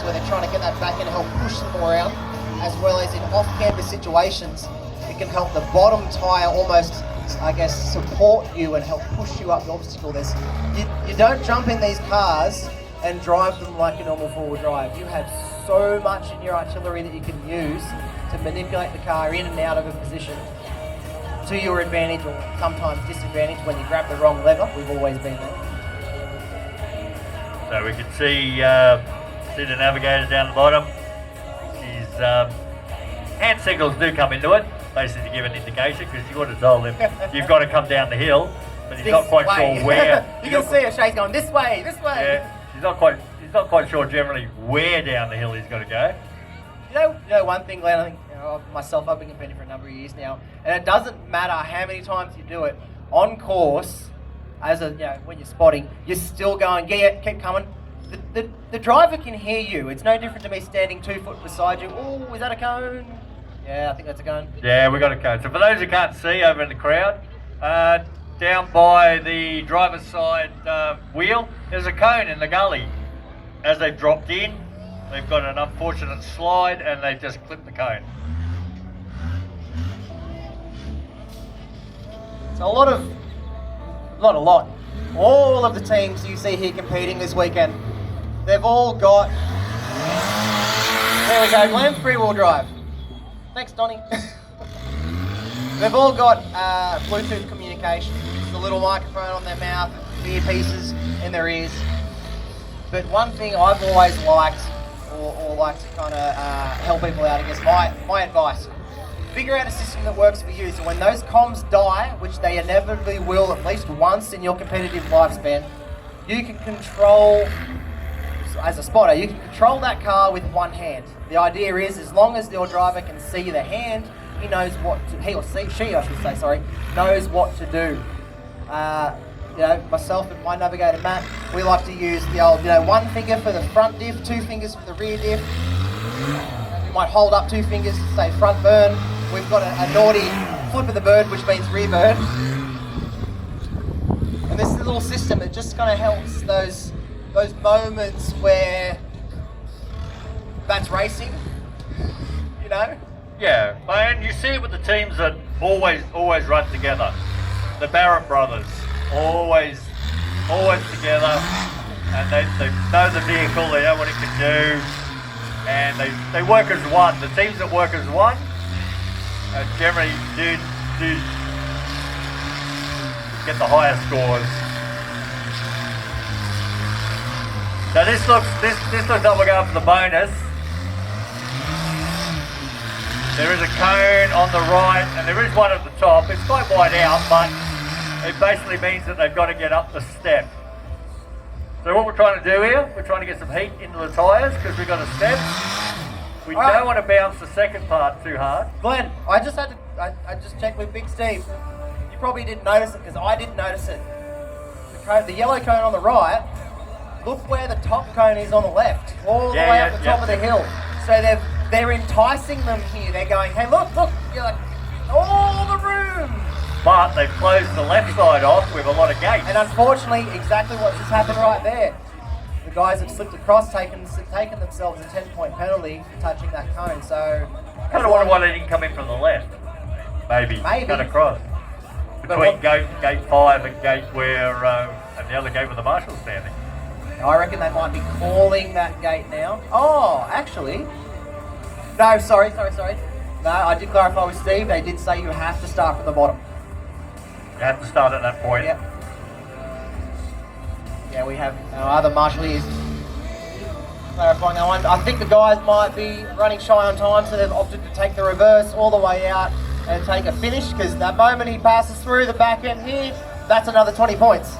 where they're trying to get that back end and help push them around, as well as in off-canvas situations, it can help the bottom tyre almost, I guess, support you and help push you up the obstacle. You don't jump in these cars and drive them like a normal four-wheel drive. You have so much in your artillery that you can use to manipulate the car in and out of a position to your advantage or sometimes disadvantage when you grab the wrong lever. We've always been there. So we can see the navigator down the bottom. She's hand signals do come into it, basically to give an indication, because you would have told him you've got to come down the hill, but he's not quite sure where. You can see her, Shay's going this way, this way. Yeah, he's not quite sure generally where down the hill he's got to go. You know one thing, Glenn, I think myself, I've been competing for a number of years now, and it doesn't matter how many times you do it on course. When you're spotting, you're still going, keep coming. The driver can hear you. It's no different to me standing 2 foot beside you. Oh, is that a cone? Yeah, I think that's a cone. Yeah, we got a cone. So for those who can't see over in the crowd, down by the driver's side wheel, there's a cone in the gully. As they've dropped in, they've got an unfortunate slide and they've just clipped the cone. So all of the teams you see here competing this weekend, they've all got, there we go, Glenn, free-wheel drive. Thanks, Donnie. They've all got Bluetooth communication, just a little microphone on their mouth, earpieces in their ears. But one thing I've always liked, or like to kind of help people out, I guess, my advice, figure out a system that works for you. So when those comms die, which they inevitably will at least once in your competitive lifespan, you can control, as a spotter, you can control that car with one hand. The idea is, as long as your driver can see the hand, he knows what to, she knows what to do. Myself and my navigator Matt, we like to use the old, one finger for the front diff, 2 fingers for the rear diff. We might hold up 2 fingers to say front burn. We've got a naughty flip of the bird, which means rear burn. And this little system, it just kind of helps those moments where that's racing, Yeah, and you see it with the teams that always run together. The Barrett brothers, always together, and they know the vehicle, they know what it can do, and they work as one. The teams that work as one generally do get the higher scores. So this looks like we're going for the bonus. There is a cone on the right, and there is one at the top. It's quite wide out, but it basically means that they've got to get up the step. So what we're trying to do here, we're trying to get some heat into the tyres because we've got a step. We don't want to bounce the second part too hard. Glenn, I just checked with Big Steve. You probably didn't notice it because I didn't notice it. The yellow cone on the right, look where the top cone is on the left, all the way up the top of the hill. So they're enticing them here. They're going, hey, look, you're like, all the room. But they've closed the left side off with a lot of gates. And unfortunately, exactly what just happened right there. The guys have slipped across, taken themselves a 10-point penalty for touching that cone. So I kind of wonder why they didn't come in from the left. Maybe. Cut across. Between gate 5 and gate where, and the other gate where the marshal's standing. I reckon they might be calling that gate now. Oh, actually. No, sorry. No, I did clarify with Steve. They did say you have to start from the bottom. You have to start at that point. Yep. Yeah, we have our other marshal here clarifying that one. I think the guys might be running shy on time, so they've opted to take the reverse all the way out and take a finish, because the moment he passes through the back end here, that's another 20 points.